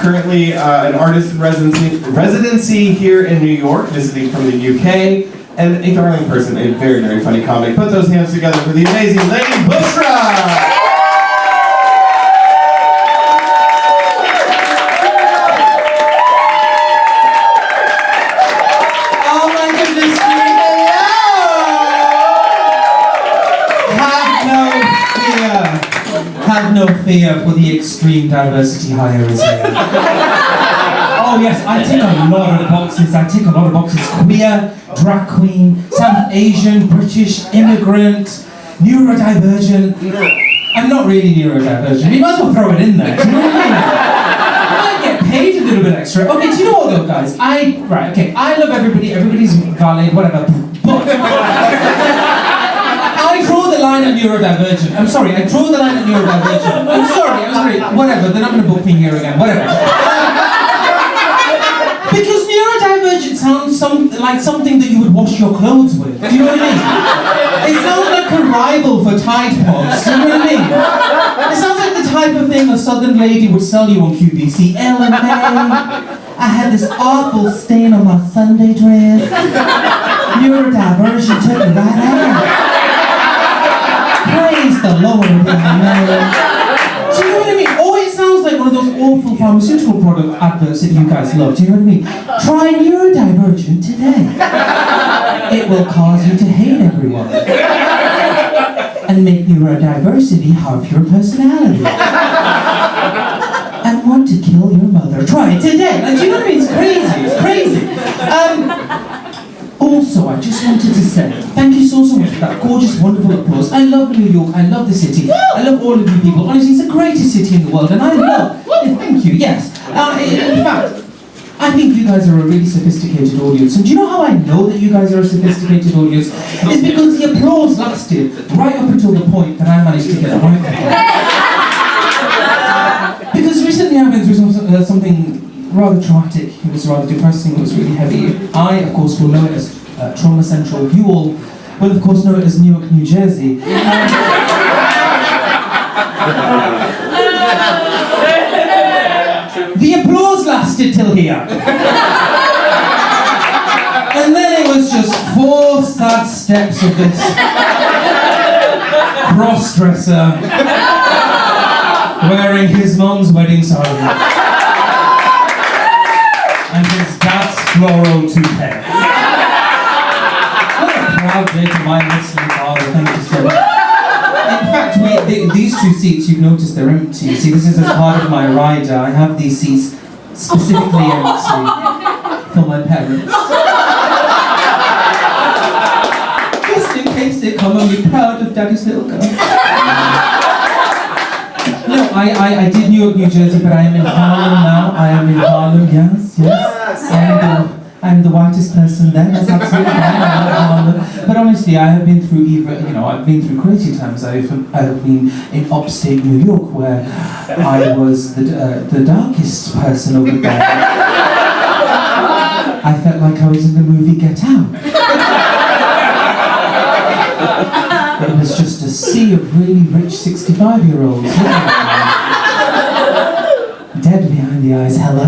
currently an artist in residency here in New York, visiting from the UK, and a darling person, a very, very funny comic. Put those hands together for the amazing Lady Bushra! Have no fear, for the extreme diversity hire is here. Oh yes, I tick a lot of boxes. Queer, drag queen, South Asian, British, immigrant, neurodivergent. I'm not really neurodivergent. You might as well throw it in there. Do you know what I mean? I might get paid a little bit extra. Okay, do you know what though, guys? I love everybody. Everybody's valid, whatever. But I draw the line at neurodivergent. I'm sorry, I draw the line at neurodivergent. I'm sorry, whatever, they're not going to book me here again, whatever. Because neurodivergent sounds like something that you would wash your clothes with. Do you know what I mean? It sounds like a rival for Tide Pods. Do you know what I mean? It sounds like the type of thing a southern lady would sell you on QVC. Ellen May, I had this awful stain on my Sunday dress. Neurodivergent took it right out. Praise the Lord, man. Do you know what I mean? Oh, it sounds like one of those awful pharmaceutical product adverts that you guys love. Do you know what I mean? Try neurodivergent today. It will cause you to hate everyone. And make neurodiversity half your personality. And want to kill your mother. Try it today. Like, do you know what I mean? It's crazy. It's crazy. Also, I just wanted to say, thank you so much for that gorgeous, wonderful applause. I love New York, I love the city, I love all of you people. Honestly, it's the greatest city in the world, and I love, thank you, yes. In fact, I think you guys are a really sophisticated audience. And do you know how I know that you guys are a sophisticated audience? It's because the applause lasted right up until the point that I managed to get a microphone. Because recently I went through something rather traumatic, it was rather depressing, it was really heavy. I, of course, will know it as Trauma Central. You all will, of course, know it as Newark, New Jersey. The applause lasted till here. And then it was just 4 sad steps of this cross-dresser wearing his mum's wedding saree. And his dad's floral toupee. What a proud day to my listening father, thank you so much. In fact, these 2 seats, you've noticed they're empty. You see, this is as part of my rider. I have these seats specifically empty for my parents. Just in case they come and be proud of Daddy's little girl. No, I did New York, New Jersey, but I am in Harlem now. I am in Harlem, yes. I'm the whitest person there, that's absolutely fine. I'm in Harlem. But honestly, I have been through I've been through crazy times. I have been in upstate New York, where I was the darkest person over there. I felt like I was in the movie Get Out. It was just a sea of really rich 65-year-olds looking at me. Dead behind the eyes, hello.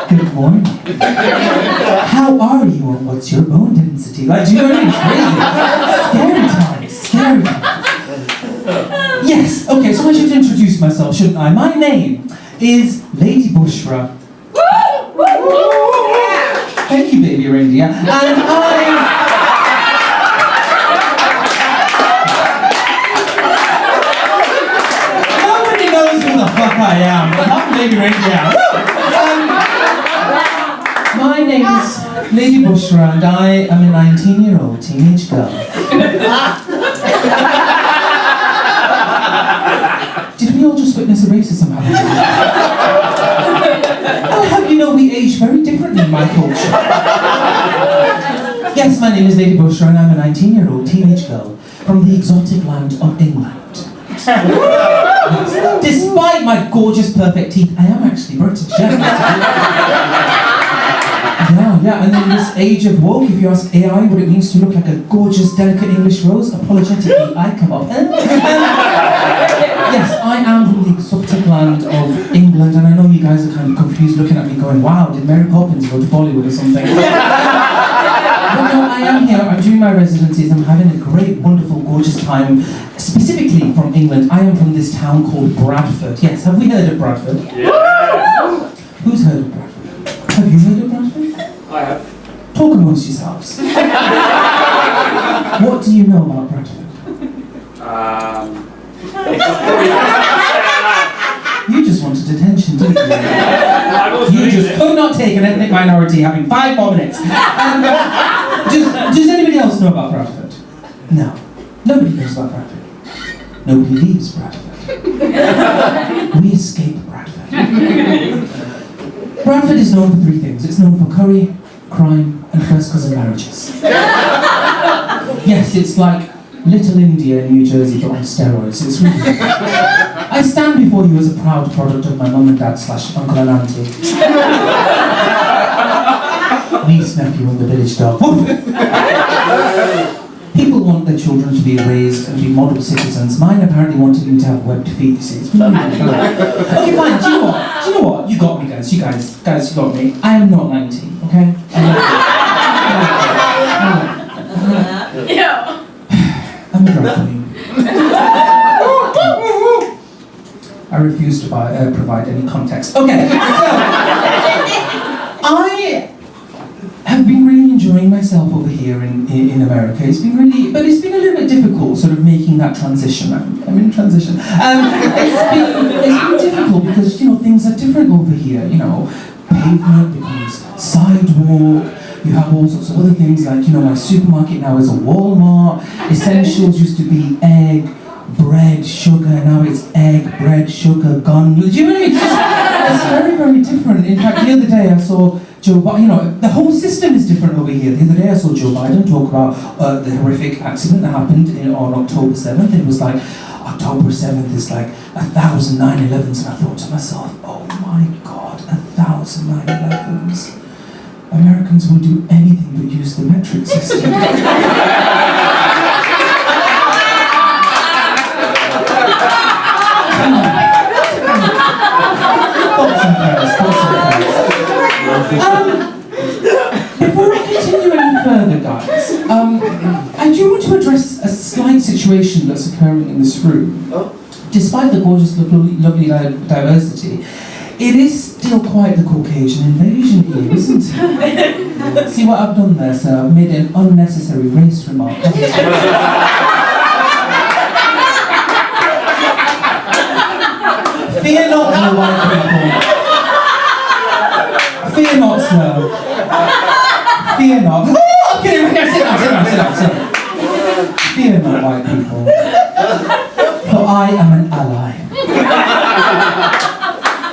Good morning. How are you and what's your bone density? Like, do you know what I mean? It's crazy. Scary times. Yes, okay, so I should introduce myself, shouldn't I? My name is Lady Bushra. Thank you, baby reindeer. And nobody knows who the fuck I am, but I'm baby reindeer. My name is Lady Bushra, and I am a 19-year-old teenage girl. Did we all just witness a racism happen? I'll have you know we age very differently in my culture. Yes, my name is Lady Bushra, and I'm a 19-year-old teenage girl from the exotic land of England. Despite my gorgeous, perfect teeth, I am actually British. Yeah, and in this age of woke, if you ask AI what it means to look like a gorgeous, delicate English rose, apologetically, I come up. Yes, I am from the exotic land of England, go to Bollywood or something. But no, I am here, I'm doing my residencies, I'm having a great, wonderful, gorgeous time, specifically from England. I am from this town called Bradford. Yes, have we heard of Bradford? Yeah. Who's heard of Bradford? Have you heard of Bradford? I have. Talk amongst yourselves. What do you know about Bradford? You just wanted attention, didn't you? You just could not take an ethnic minority having 5 more minutes. Does anybody else know about Bradford? No. Nobody knows about Bradford. Nobody leaves Bradford. We escape Bradford. Bradford is known for 3 things. It's known for curry, crime, and first cousin marriages. Yes, it's like Little India in New Jersey but on steroids. It's really good. I stand before you as a proud product of my mum and dad / uncle and auntie. Niece, nephew, and the village dog. People want their children to be raised and be model citizens. Mine apparently wanted me to have webbed feet, you see. It's really okay, fine, do you know what? You got me, guys, you got me. I am not 19, okay? I'm a drag queen. I refuse to provide any context. Okay, so I have been really enjoying myself over here in America. It's been a little bit difficult sort of making that transition. I'm in transition. It's been difficult because, things are different over here, Pavement becomes sidewalk. You have all sorts of other things like, my supermarket now is a Walmart. Essentials used to be egg, bread, sugar. Now it's egg, bread, sugar, gun. Do you know what I mean? It's very, very different. In fact, the other day I saw Joe Biden. The whole system is different over here. The other day I saw Joe Biden talk about the horrific accident that happened on October 7th. It was like, October 7th is like 1,000 9/11s. And I thought to myself, oh my God, 1,000 9/11s. Americans will do anything but use the metric system. Before I continue any further, guys, I do want to address a slight situation that's occurring in this room. Despite the gorgeous, lovely diversity, it is still quite the Caucasian invasion here, isn't it? See what I've done there, sir? I've made an unnecessary race remark. Fear not, you white people. Fear not, sir. Fear not. Oh, okay, sit down. Fear not, white people. For I am an ally.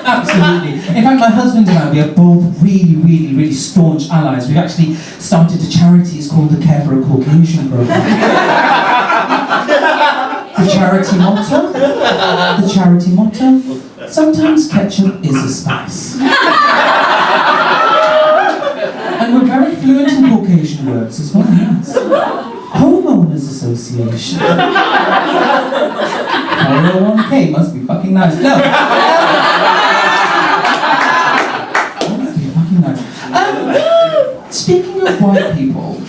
Absolutely. In fact, my husband and I, we are both really staunch allies. We've actually started a charity. It's called the Care for a Caucasian program. The charity motto, sometimes ketchup is a spice. And we're very fluent in Caucasian words as well, yes. Homeowners Association. 401k must be fucking nice. No. Must be fucking nice. Speaking of white people,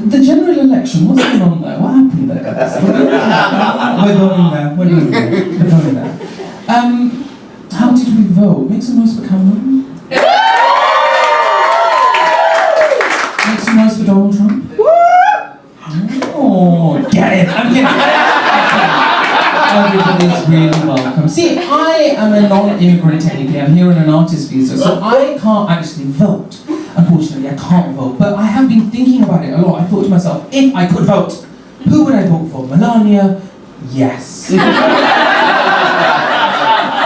the general election, what's going on there? What happened there, guys? We're going there. How did we vote? Make some noise for Cameron. Make some noise for Donald Trump. Oh, get it. I'm kidding. Everybody's really welcome. See, I am a non-immigrant technically. I'm here on an artist visa, so I can't actually vote. Unfortunately, I can't vote, but I have been thinking about it a lot. I thought to myself, if I could vote, who would I vote for? Melania? Yes.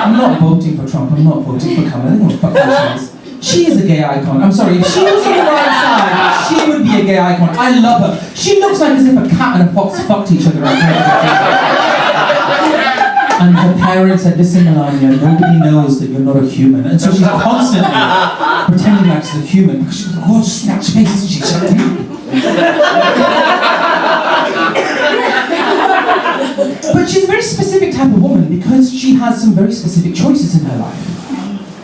I'm not voting for Trump, I'm not voting for Kamala. I don't know what the fuck she is. She is a gay icon. I'm sorry, if she was on the right side, she would be a gay icon. I love her. She looks like as if a cat and a fox fucked each other out there. And her parents said, listen, Melania, nobody knows that you're not a human. And so she's constantly pretending like she's a human because she's a gorgeous snatch face, isn't she? But she's a very specific type of woman because she has some very specific choices in her life.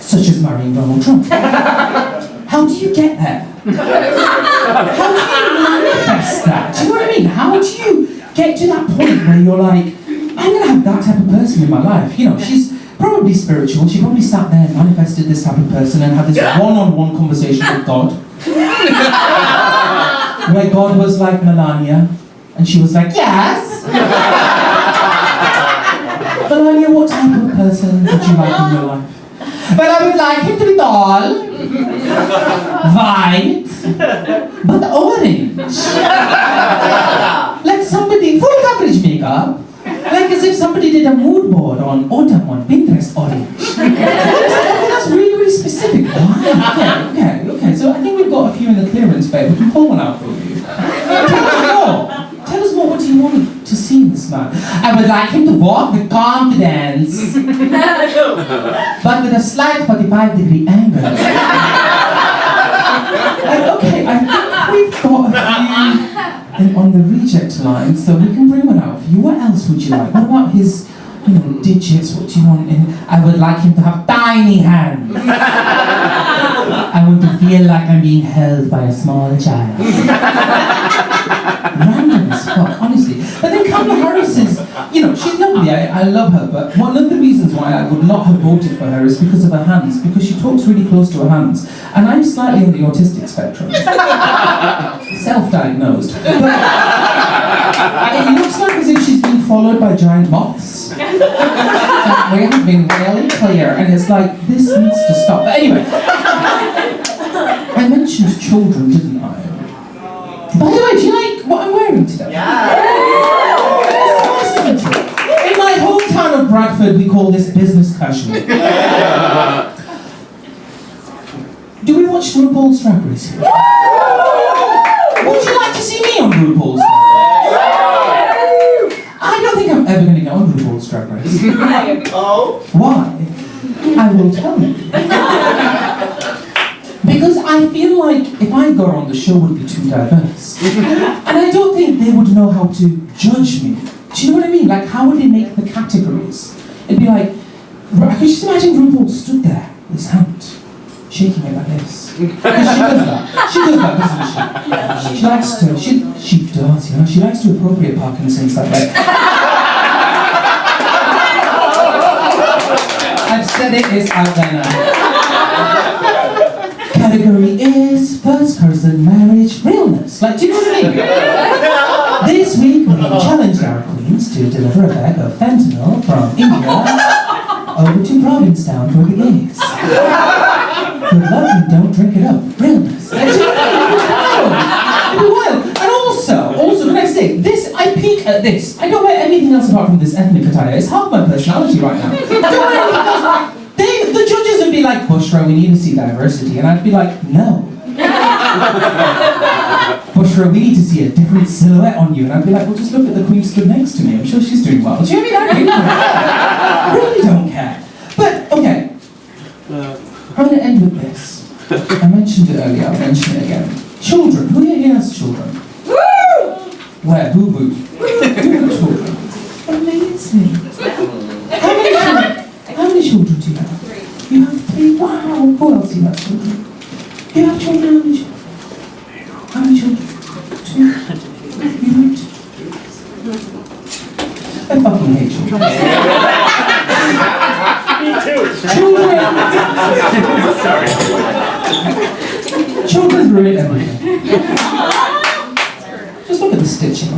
such as marrying Donald Trump. How do you get there? How do you manifest that? Do you know what I mean? How do you get to that point where you're like, I'm going to have that type of person in my life? You know, she's probably spiritual. She probably sat there and manifested this type of person and had this one-on-one conversation with God. Where God was like Melania, and she was like, yes! Melania, what type of person would you like in your life? Well, I would like him to be tall, white, but orange. Like somebody, full coverage makeup, like as if somebody did a mood board on autumn on Pinterest orange. That's really, really specific. Wow. Okay. So I think we've got a few in the clearance bay. We can pull one out for you. Tell us more. Tell us more. What do you want to see in this man? I would like him to walk with confidence, but with a slight 45-degree angle. Okay, I think we've got a few on the reject line, so we can bring one out for you. What else would you like? What about his, digits? What do you want in? I would like him to have tiny hands. I want to feel like I'm being held by a small child. Random as fuck, honestly. But then Kamala Harris is, she's lovely, I love her, but one of the reasons why I would not have voted for her is because of her hands, because she talks really close to her hands. And I'm slightly on the autistic spectrum. Self-diagnosed. But it looks like as if she's being followed by giant moths. And we have been really clear, and it's like, this needs to stop. But anyway, I mentioned children, didn't I? By the way, do you like what I'm wearing today? Yeah! In my hometown of Bradford, we call this business casual. Do we watch RuPaul's Drag Race? Would you like to see me on RuPaul's Drag Race? I don't think I'm ever going to get on RuPaul's Drag Race. Oh? Why? I will tell you. Because I feel like if I got on, the show would be too diverse. And I don't think they would know how to judge me. Do you know what I mean? Like, how would they make the categories? It'd be like, I could just imagine RuPaul stood there with his hand, shaking it like this. Because she does that. She does that, doesn't she? She likes to, she does, she likes to appropriate Parkinson's that way. I've said it, it's out there now. Category is first person marriage realness. Like, do you know what I mean? This week we challenged our queens to deliver a bag of fentanyl from India over to Provincetown for the gays. Good luck and don't drink it up. Realness. Like, do you know what I mean? It'd be wild. And also, can I say, this, I peek at this. I don't wear anything else apart from this ethnic attire. It's half my personality right now. Don't wear anything else. The judges would be like, Bushra, we need to see diversity. And I'd be like, no. Bushra, we need to see a different silhouette on you. And I'd be like, well, just look at the queen stood next to me. I'm sure she's doing well. Do you know what I mean? I really don't care. But, okay. I'm going to end with this. I mentioned it earlier, I'll mention it again. Children. Who here has children? Where? Who? Who have children? Amazing. How many children do you have? 3. You have 3? Wow. Who else do you have children? You have children? How many children? 2? You have 2? I fucking hate children. Me too. Children ruin everything. Just look at the stitching.